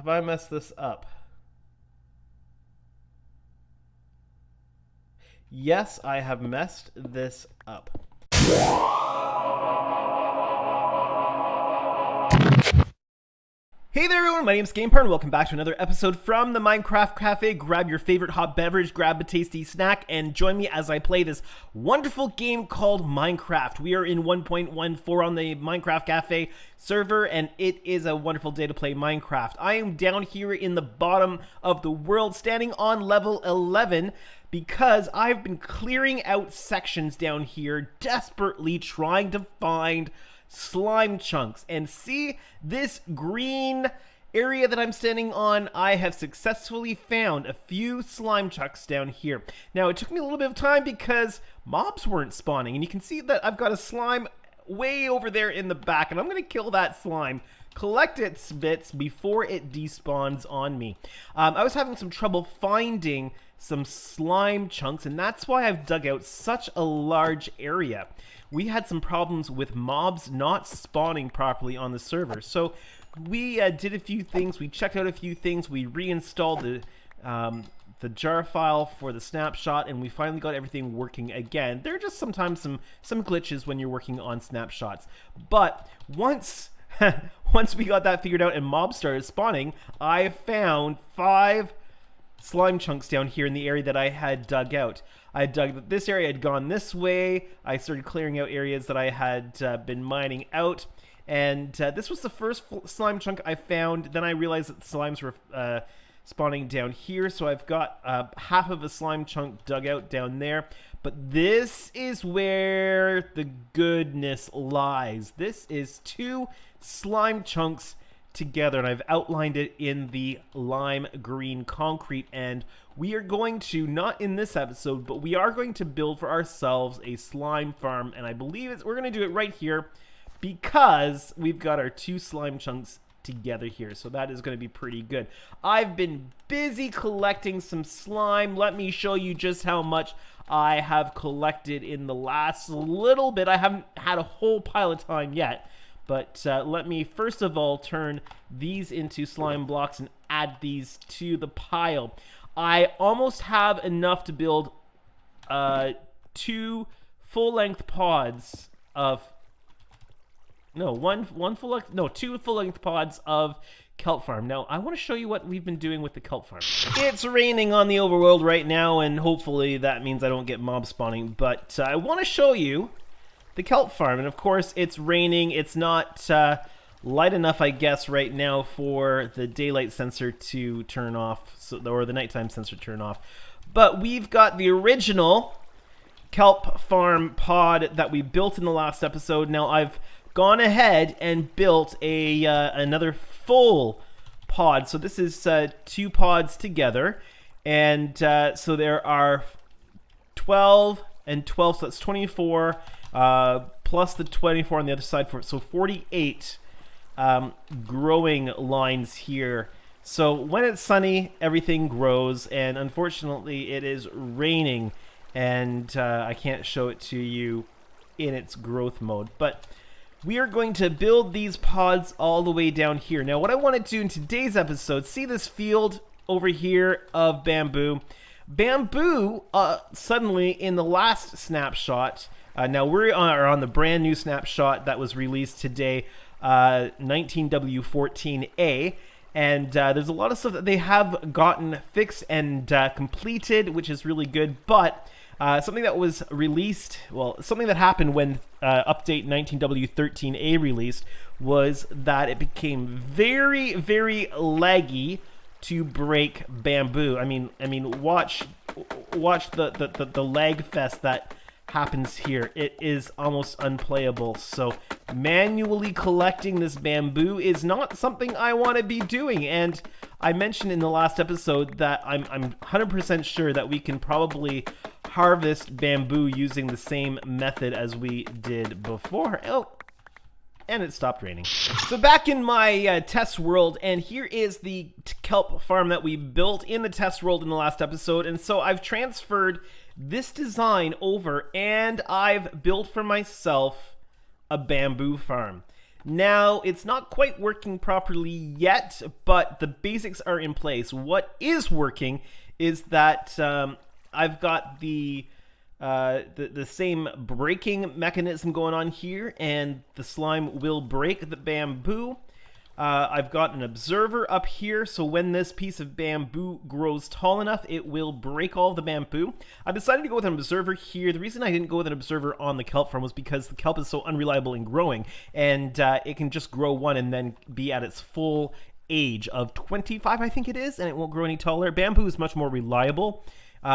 Have I messed this up? Yes, I have messed this up. Hey there everyone, my name's GamePar and welcome back to another episode from the Minecraft Cafe. Grab your favorite hot beverage, grab a tasty snack, and join me as I play this wonderful game called Minecraft. We are in 1.14 on the Minecraft Cafe server, and it is a wonderful day to play Minecraft. I am down here in the bottom of the world, standing on level 11, because I've been clearing out sections down here, desperately trying to find slime chunks. And see this green area that I'm standing on? I have successfully found a few slime chunks down here. Now, it took me a little bit of time because mobs weren't spawning, and you can see that I've got a slime way over there in the back, and I'm gonna kill that slime, collect its bits before it despawns on me. I was having some trouble finding some slime chunks, and that's why I've dug out such a large area. We had some problems with mobs not spawning properly on the server, so we did a few things. We checked out a few things. We reinstalled the jar file for the snapshot, and we finally got everything working again. There are just sometimes some glitches when you're working on snapshots, but once once we got that figured out and mobs started spawning, I found 5 slime chunks down here in the area that I had dug out. I dug this area, had gone this way. I started clearing out areas that I had been mining out, and this was the first slime chunk I found. Then I realized that the slimes were spawning down here, so I've got half of a slime chunk dug out down there. But this is where the goodness lies. This is 2 slime chunks together, and I've outlined it in the lime green concrete, and we are going to, not in this episode, but we are going to build for ourselves a slime farm, and I believe we're going to do it right here because we've got our 2 slime chunks together here, so that is going to be pretty good. I've been busy collecting some slime. Let me show you just how much I have collected in the last little bit. I haven't had a whole pile of time yet, but let me first of all turn these into slime blocks and add these to the pile. I almost have enough to build 2 full-length pods of... No, 2 full-length pods of kelp farm. Now, I want to show you what we've been doing with the kelp farm. It's raining on the overworld right now, and hopefully that means I don't get mob spawning, but I want to show you the kelp farm. And of course, it's raining. It's not light enough, I guess, right now for the daylight sensor to turn off, or the nighttime sensor to turn off. But we've got the original kelp farm pod that we built in the last episode. Now, I've gone ahead and built another full pod. So this is 2 pods together, and so there are 12 and 12, so that's 24, plus the 24 on the other side, so 48 growing lines here. So when it's sunny, everything grows, and unfortunately it is raining, and I can't show it to you in its growth mode, but we are going to build these pods all the way down here. Now, what I want to do in today's episode, see this field over here of bamboo. Bamboo, suddenly in the last snapshot, now we are on the brand new snapshot that was released today, 19W14A, and there's a lot of stuff that they have gotten fixed and completed, which is really good, but something that was released, well, something that happened when update 19W13A released was that it became very, very laggy to break bamboo. I mean, watch the lag fest that happens here. It is almost unplayable. So manually collecting this bamboo is not something I want to be doing. And I mentioned in the last episode that I'm 100% sure that we can probably harvest bamboo using the same method as we did before. Oh, and it stopped raining. So back in my test world, and here is the kelp farm that we built in the test world in the last episode. And so I've transferred this design over, and I've built for myself a bamboo farm. Now, it's not quite working properly yet, but the basics are in place. What is working is that I've got the same braking mechanism going on here, and the slime will break the bamboo. I've got an observer up here, so when this piece of bamboo grows tall enough, it will break all the bamboo. I decided to go with an observer here. The reason I didn't go with an observer on the kelp farm was because the kelp is so unreliable in growing, and it can just grow one and then be at its full age of 25, I think it is, and it won't grow any taller. Bamboo is much more reliable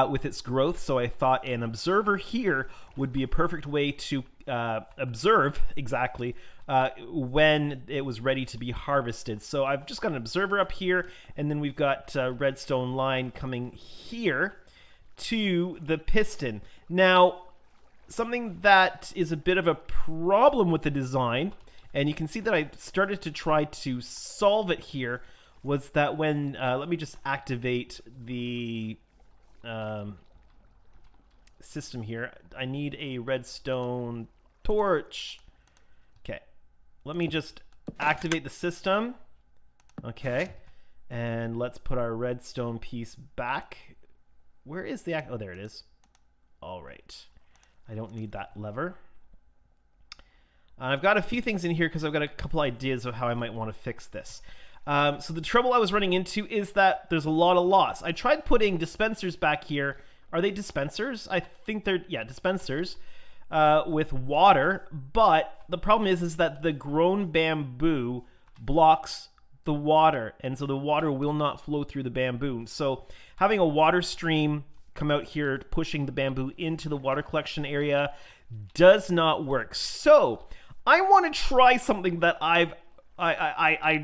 with its growth, so I thought an observer here would be a perfect way to observe exactly when it was ready to be harvested. So I've just got an observer up here, and then we've got a redstone line coming here to the piston. Now, something that is a bit of a problem with the design, and you can see that I started to try to solve it here, was that when, let me just activate the system here. I need a redstone torch. Okay, let me just activate the system. Okay, and let's put our redstone piece back. Where is the oh, there it is. All right, I don't need that lever. I've got a few things in here because I've got a couple ideas of how I might want to fix this. So the trouble I was running into is that there's a lot of loss. I tried putting dispensers back here. Are they dispensers? I think they're, yeah, dispensers with water. But the problem is that the grown bamboo blocks the water. And so the water will not flow through the bamboo. So having a water stream come out here, pushing the bamboo into the water collection area does not work. So I want to try something that I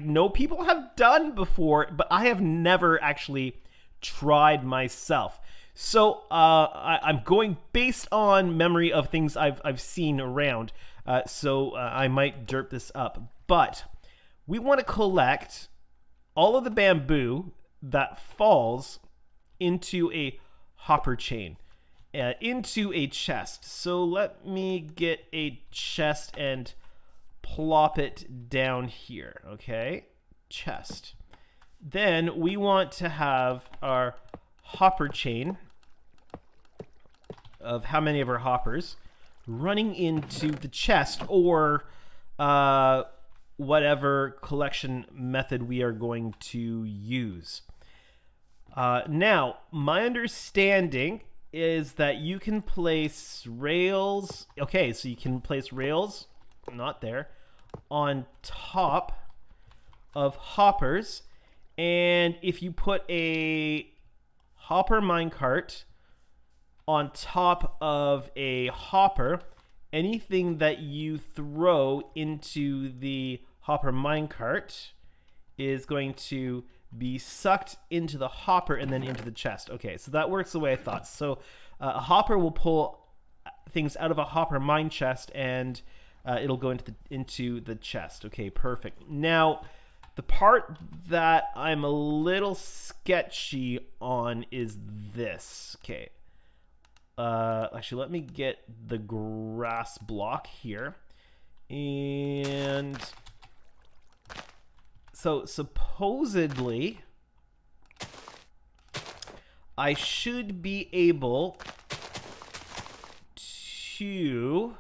know people have done before, but I have never actually tried myself. So I'm going based on memory of things I've seen around. So I might derp this up. But we want to collect all of the bamboo that falls into a hopper chain, into a chest. So let me get a chest and plop it down here. Okay, chest. Then we want to have our hopper chain of how many of our hoppers running into the chest, or whatever collection method we are going to use. Now, my understanding is that you can place rails. Okay, so you can place rails, not there, on top of hoppers, and if you put a hopper minecart on top of a hopper, anything that you throw into the hopper minecart is going to be sucked into the hopper and then into the chest. Okay, so that works the way I thought. So a hopper will pull things out of a hopper mine chest, and it'll go into the chest. Okay, perfect. Now, the part that I'm a little sketchy on is this. Okay. Actually, let me get the grass block here. And so supposedly I should be able to,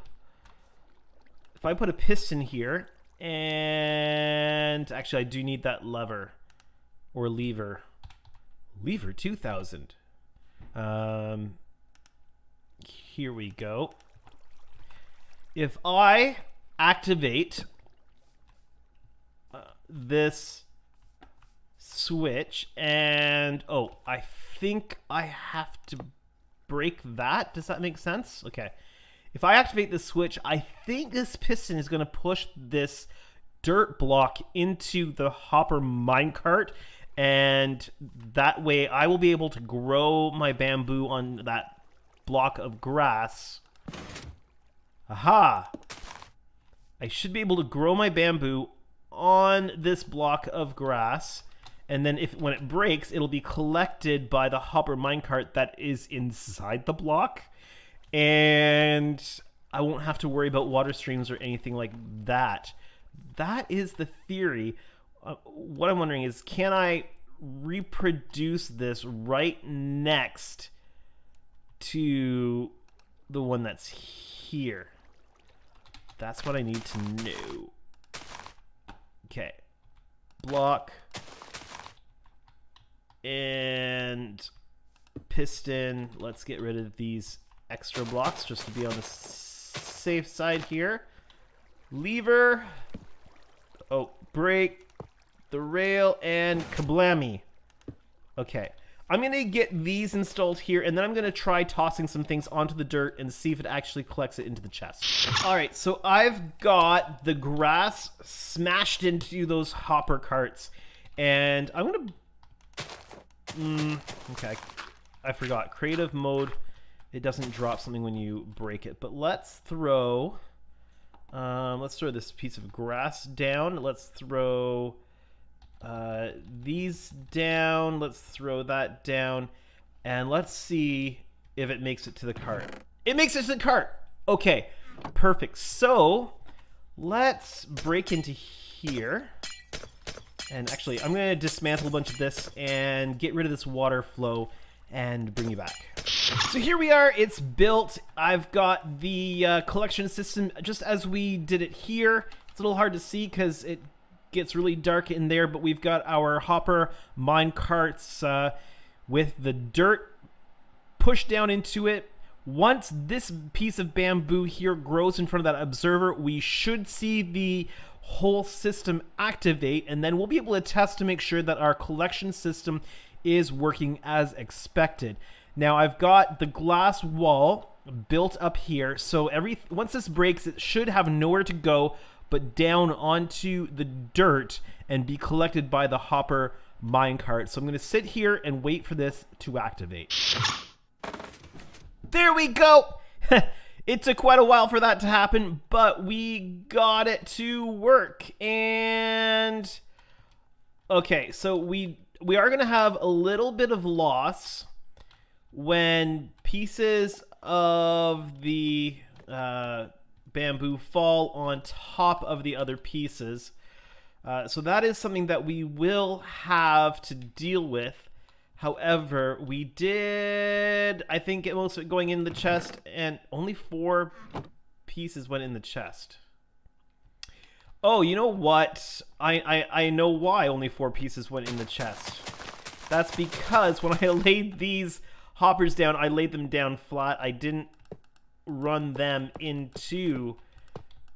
if I put a piston here, and actually I do need that lever or lever. Lever 2000. Here we go. If I activate this switch, and oh, I think I have to break that. Does that make sense? Okay. If I activate this switch, I think this piston is going to push this dirt block into the hopper minecart, and that way I will be able to grow my bamboo on that block of grass. Aha! I should be able to grow my bamboo on this block of grass, and then when it breaks, it'll be collected by the hopper minecart that is inside the block, and I won't have to worry about water streams or anything like that. that is the theory. What I'm wondering is, can I reproduce this right next to the one that's here? That's what I need to know. Okay. Block. And piston. Let's get rid of these extra blocks just to be on the safe side here. Lever. Oh, brake. The rail, and kablammy. Okay. I'm going to get these installed here, and then I'm going to try tossing some things onto the dirt and see if it actually collects it into the chest. All right, so I've got the grass smashed into those hopper carts, and I'm going to... okay, I forgot. Creative mode, it doesn't drop something when you break it, but let's throw this piece of grass down. Let's throw... these down. Let's throw that down, and let's see if it makes it to the cart. It makes it to the cart. Okay, perfect. So let's break into here, and actually I'm going to dismantle a bunch of this and get rid of this water flow and bring you back. So here we are. It's built. I've got the collection system just as we did it here. It's a little hard to see because it gets really dark in there, but we've got our hopper mine carts with the dirt pushed down into it. Once this piece of bamboo here grows in front of that observer, we should see the whole system activate, and then we'll be able to test to make sure that our collection system is working as expected. Now I've got the glass wall built up here, so once this breaks, it should have nowhere to go but down onto the dirt and be collected by the hopper minecart. So I'm going to sit here and wait for this to activate. There we go! It took quite a while for that to happen, but we got it to work. And okay, so we are going to have a little bit of loss when pieces of the bamboo fall on top of the other pieces. So that is something that we will have to deal with. However, we did, I think, get most of it going in the chest, and only 4 pieces went in the chest. Oh, you know what? I know why only 4 pieces went in the chest. That's because when I laid these hoppers down, I laid them down flat. I didn't run them into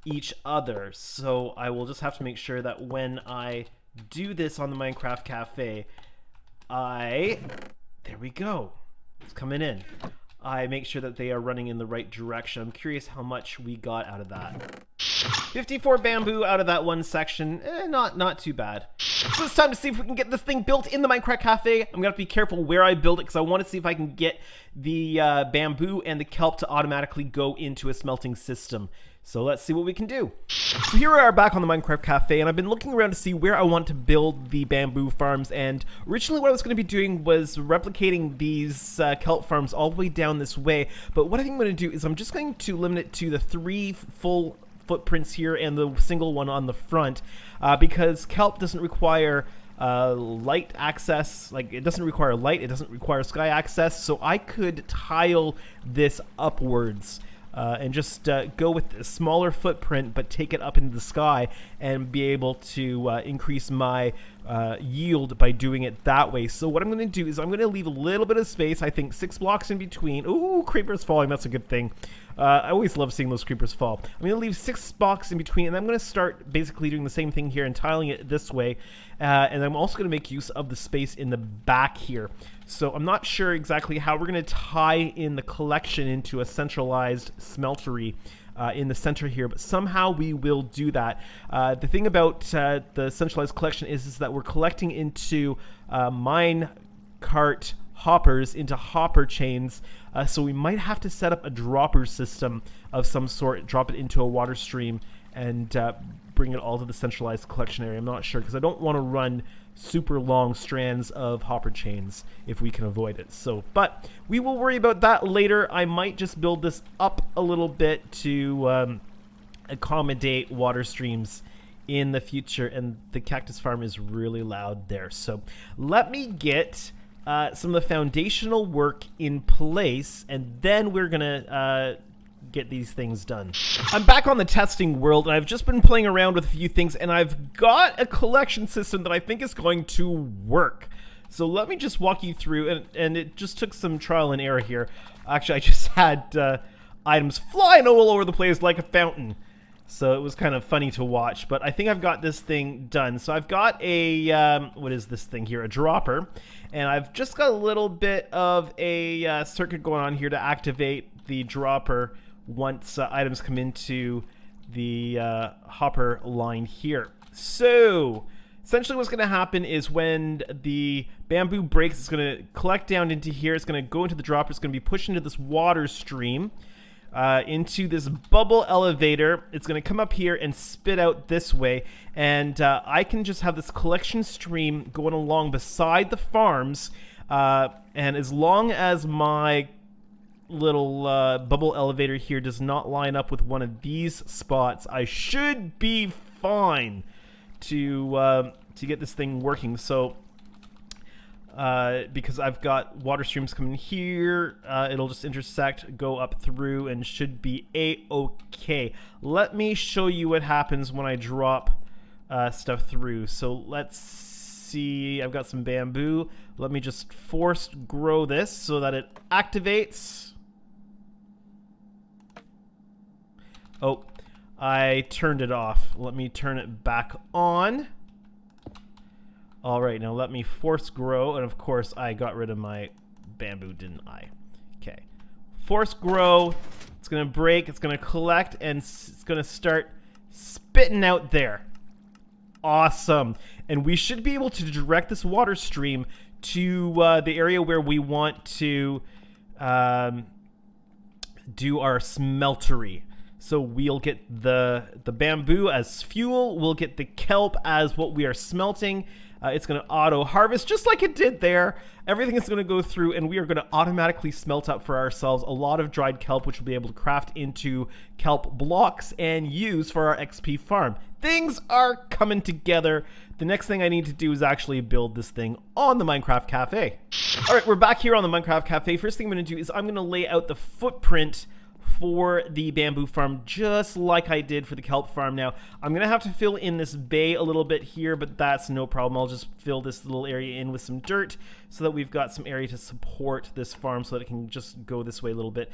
each other. So I will just have to make sure that when I do this on the Minecraft Cafe, there we go. It's coming in. I make sure that they are running in the right direction. I'm curious how much we got out of that. 54 bamboo out of that one section. Not too bad. So it's time to see if we can get this thing built in the Minecraft Cafe. I'm gonna have to be careful where I build it because I want to see if I can get the bamboo and the kelp to automatically go into a smelting system. So let's see what we can do. So here we are back on the Minecraft Cafe, and I've been looking around to see where I want to build the bamboo farms. And originally what I was going to be doing was replicating these kelp farms all the way down this way. But what I think I'm going to do is I'm just going to limit it to the 3 full footprints here and the single one on the front, because kelp doesn't require light access. Like, it doesn't require light, it doesn't require sky access, so I could tile this upwards and just go with a smaller footprint but take it up into the sky and be able to increase my yield by doing it that way. So what I'm going to do is I'm going to leave a little bit of space, I think 6 blocks in between. Ooh, creepers falling, that's a good thing. I always love seeing those creepers fall. I'm going to leave 6 blocks in between, and I'm going to start basically doing the same thing here and tiling it this way. And I'm also going to make use of the space in the back here. So I'm not sure exactly how we're going to tie in the collection into a centralized smeltery in the center here, but somehow we will do that. The thing about the centralized collection is that we're collecting into mine cart hoppers into hopper chains, so we might have to set up a dropper system of some sort, drop it into a water stream, and bring it all to the centralized collection area. I'm not sure, because I don't want to run super long strands of hopper chains if we can avoid it. So, but we will worry about that later. I might just build this up a little bit to accommodate water streams in the future, and the cactus farm is really loud there. So let me get some of the foundational work in place, and then we're gonna get these things done. I'm back on the testing world, and I've just been playing around with a few things, and I've got a collection system that I think is going to work. So let me just walk you through, and it just took some trial and error here. Actually, I just had items flying all over the place like a fountain. So it was kind of funny to watch, but I think I've got this thing done. So I've got a, what is this thing here? A dropper. And I've just got a little bit of a circuit going on here to activate the dropper once items come into the hopper line here. So essentially what's going to happen is when the bamboo breaks, it's going to collect down into here. It's going to go into the dropper. It's going to be pushed into this water stream, into this bubble elevator. It's going to come up here and spit out this way. And I can just have this collection stream going along beside the farms. And as long as my little bubble elevator here does not line up with one of these spots, I should be fine to get this thing working. So because I've got water streams coming here, it'll just intersect, go up through, and should be a-okay. Let me show you what happens when I drop stuff through. So let's see, I've got some bamboo. Let me just force grow this so that it activates. Oh, I turned it off. Let me turn it back on. All right, now let me force grow. And of course, I got rid of my bamboo, didn't I? Okay. Force grow. It's going to break. It's going to collect. And it's going to start spitting out there. Awesome. And we should be able to direct this water stream to the area where we want to do our smeltery. So we'll get the bamboo as fuel. We'll get the kelp as what we are smelting. It's going to auto-harvest just like it did there. Everything is going to go through, and we are going to automatically smelt up for ourselves a lot of dried kelp, which we'll be able to craft into kelp blocks and use for our XP farm. Things are coming together. The next thing I need to do is actually build this thing on the Minecraft Cafe. All right, we're back here on the Minecraft Cafe. First thing I'm going to do is I'm going to lay out the footprint for the bamboo farm, just like I did for the kelp farm. Now, I'm going to have to fill in this bay a little bit here, but that's no problem. I'll just fill this little area in with some dirt so that we've got some area to support this farm so that it can just go this way a little bit.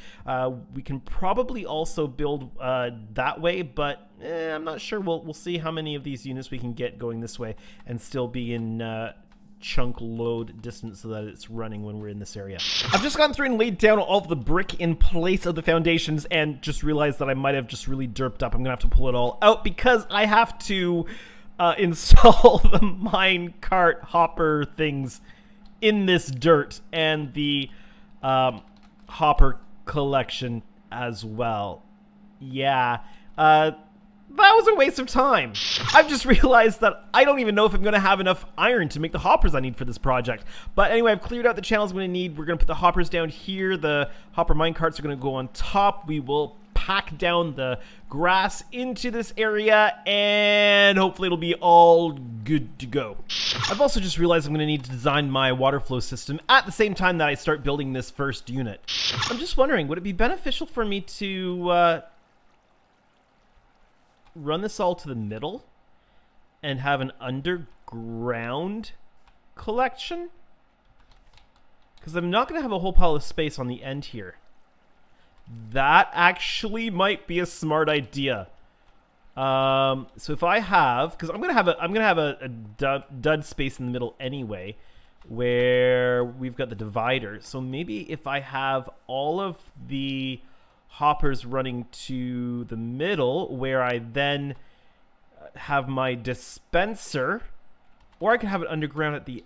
We can probably also build that way, but I'm not sure. We'll see how many of these units we can get going this way and still be in chunk load distance so that it's running when we're in this area. I've just gone through and laid down all of the brick in place of the foundations and just realized that I might have just really derped up. I'm gonna have to pull it all out because I have to install the minecart hopper things in this dirt and the hopper collection as well. Yeah, that was a waste of time. I've just realized that I don't even know if I'm going to have enough iron to make the hoppers I need for this project. But anyway, I've cleared out the channels I'm going to need. We're going to put the hoppers down here. The hopper minecarts are going to go on top. We will pack down the grass into this area, and hopefully it'll be all good to go. I've also just realized I'm going to need to design my water flow system at the same time that I start building this first unit. I'm just wondering, would it be beneficial for me to run this all to the middle and have an underground collection? Because I'm not going to have a whole pile of space on the end here. That actually might be a smart idea. So if I have, because I'm gonna have a dud space in the middle anyway, where we've got the divider. So maybe if I have all of the hoppers running to the middle, where I then have my dispenser, or I could have it underground at the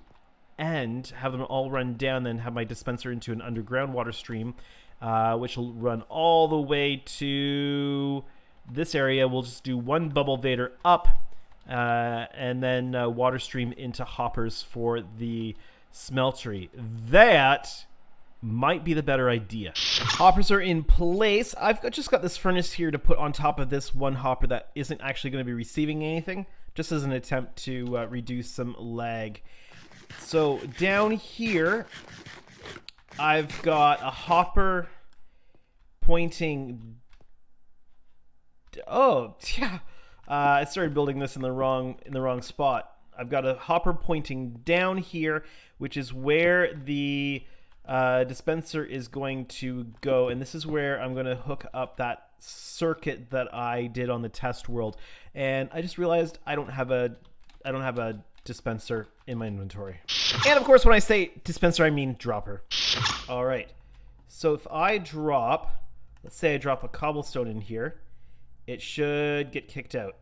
end, have them all run down, then have my dispenser into an underground water stream, which will run all the way to this area. We'll just do one bubble vader up, and then water stream into hoppers for the smeltery. That might be the better idea. Hoppers are in place. Just got this furnace here to put on top of this one hopper that isn't actually going to be receiving anything, just as an attempt to reduce some lag. So down here, I've got a hopper pointing... Oh, yeah. I started building this in the wrong spot. I've got a hopper pointing down here, which is where the dispenser is going to go, and this is where I'm going to hook up that circuit that I did on the test world. And I just realized I don't have a dispenser in my inventory. And of course, when I say dispenser, I mean dropper. All right. So if I drop, let's say I drop a cobblestone in here, it should get kicked out.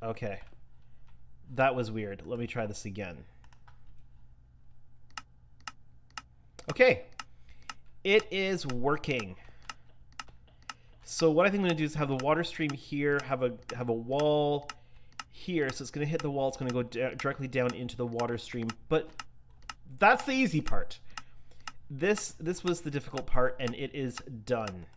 Okay. That was weird. Let me try this again. Okay. It is working. So what I think I'm going to do is have the water stream here, have a wall here. So it's going to hit the wall. It's going to go directly down into the water stream. But that's the easy part. This was the difficult part, and it is done.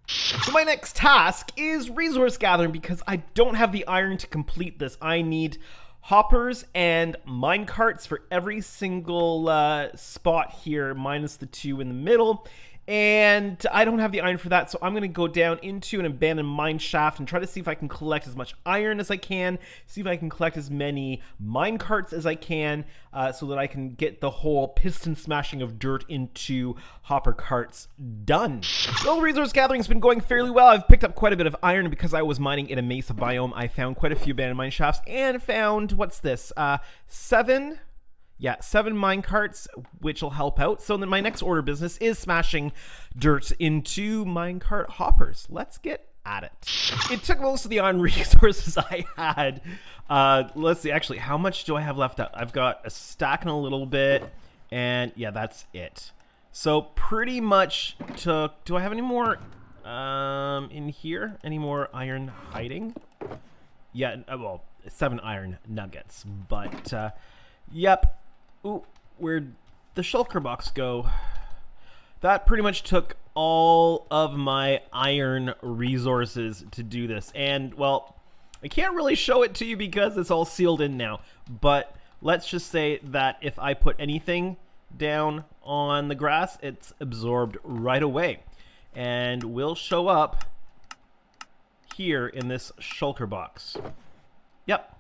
So my next task is resource gathering, because I don't have the iron to complete this. I need hoppers and mine carts for every single spot here, minus the 2 in the middle. And I don't have the iron for that, so I'm going to go down into an abandoned mine shaft and try to see if I can collect as much iron as I can, see if I can collect as many mine carts as I can, so that I can get the whole piston smashing of dirt into hopper carts done. Well, resource gathering's been going fairly well. I've picked up quite a bit of iron because I was mining in a mesa biome. I found quite a few abandoned mine shafts and found, what's this, 7 mine carts, which will help out. So then my next order of business is smashing dirt into minecart hoppers. Let's get at it. It took most of the iron resources I had. Let's see, actually, how much do I have left out? I've got a stack and a little bit, and yeah, that's it. So pretty much took... Do I have any more in here? Any more iron hiding? Yeah, well, 7 iron nuggets, but yep. Ooh, where'd the shulker box go? That pretty much took all of my iron resources to do this. And, well, I can't really show it to you because it's all sealed in now. But let's just say that if I put anything down on the grass, it's absorbed right away. And will show up here in this shulker box. Yep.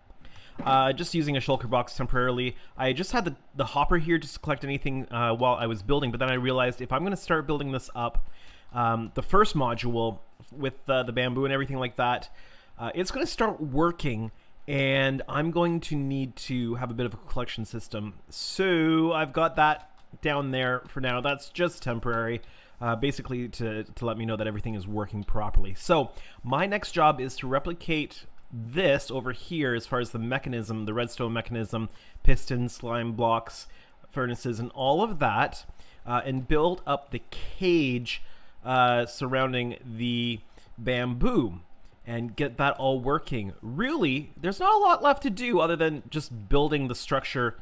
Just using a shulker box temporarily. I just had the hopper here just to collect anything while I was building, but then I realized if I'm going to start building this up, the first module with the bamboo and everything like that, it's going to start working, and I'm going to need to have a bit of a collection system. So I've got that down there for now. That's just temporary. Basically to let me know that everything is working properly. So my next job is to replicate this over here as far as the mechanism, the redstone mechanism, pistons, slime blocks, furnaces, and all of that, and build up the cage surrounding the bamboo and get that all working. Really, there's not a lot left to do other than just building the structure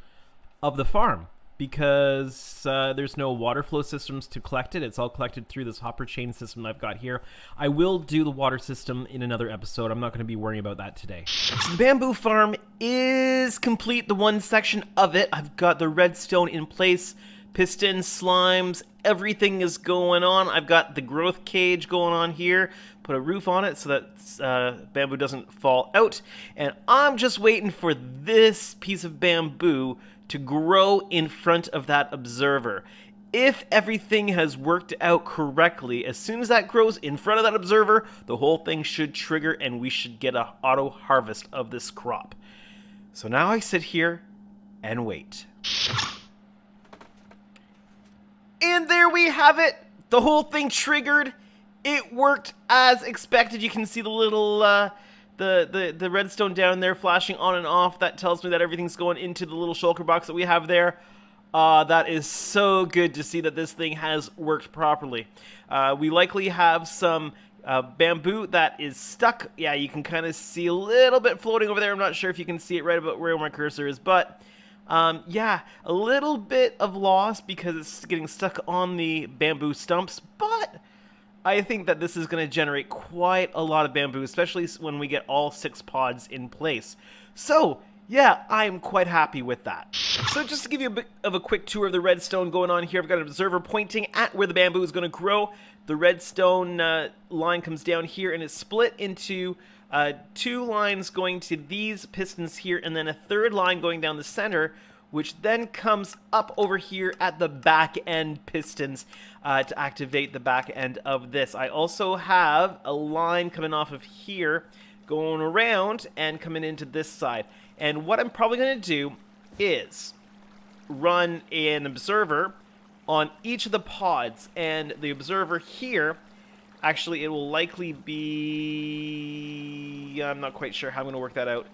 of the farm, because there's no water flow systems to collect it. It's all collected through this hopper chain system that I've got here. I will do the water system in another episode. I'm not going to be worrying about that today. So the bamboo farm is complete, the one section of it. I've got the redstone in place, pistons, slimes, everything is going on. I've got the growth cage going on here, put a roof on it so that bamboo doesn't fall out. And I'm just waiting for this piece of bamboo to grow in front of that observer. If everything has worked out correctly, as soon as that grows in front of that observer, the whole thing should trigger and we should get a auto harvest of this crop. So now I sit here and wait. And there we have it. The whole thing triggered. It worked as expected. You can see the little the redstone down there flashing on and off. That tells me that everything's going into the little shulker box that we have there. That is so good to see that this thing has worked properly. We likely have some bamboo that is stuck. Yeah, you can kind of see a little bit floating over there. I'm not sure if you can see it right about where my cursor is, but yeah, a little bit of loss because it's getting stuck on the bamboo stumps, but I think that this is going to generate quite a lot of bamboo, especially when we get all 6 pods in place. So, yeah, I'm quite happy with that. So just to give you a bit of a quick tour of the redstone going on here, I've got an observer pointing at where the bamboo is going to grow. The redstone line comes down here and is split into 2 lines going to these pistons here, and then a 3rd line going down the center, which then comes up over here at the back end pistons to activate the back end of this. I also have a line coming off of here, going around and coming into this side. And what I'm probably going to do is run an observer on each of the pods, and the observer here, actually it will likely be, I'm not quite sure how I'm going to work that out.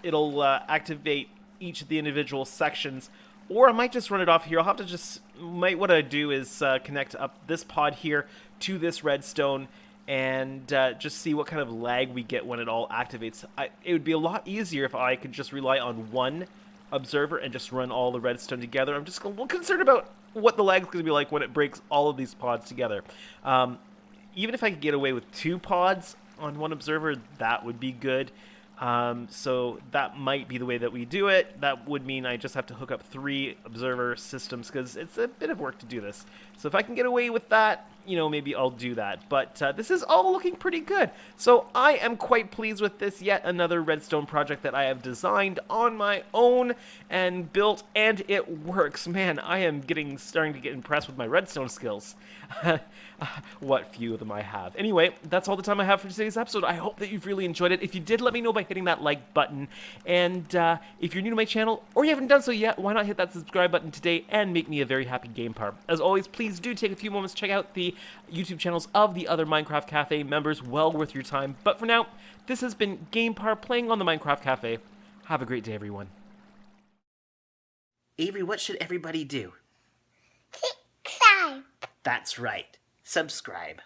It'll activate each of the individual sections, or I might just run it off here. I'll have to just, what I do is connect up this pod here to this redstone and just see what kind of lag we get when it all activates. It would be a lot easier if I could just rely on one observer and just run all the redstone together. I'm just a little concerned about what the lag is going to be like when it breaks all of these pods together. Even if I could get away with 2 pods on one observer, that would be good. So that might be the way that we do it. That would mean I just have to hook up 3 observer systems because it's a bit of work to do this. So if I can get away with that, you know, maybe I'll do that. But this is all looking pretty good. So I am quite pleased with this. Yet another redstone project that I have designed on my own and built, and it works. Man, I am starting to get impressed with my redstone skills. What few of them I have. Anyway, that's all the time I have for today's episode. I hope that you've really enjoyed it. If you did, let me know by hitting that like button. And if you're new to my channel, or you haven't done so yet, why not hit that subscribe button today and make me a very happy GamePar. As always, please do take a few moments to check out the YouTube channels of the other Minecraft Cafe members. Well worth your time. But for now, this has been GamePar playing on the Minecraft Cafe. Have a great day, everyone. Avery, what should everybody do? Subscribe. That's right. Subscribe.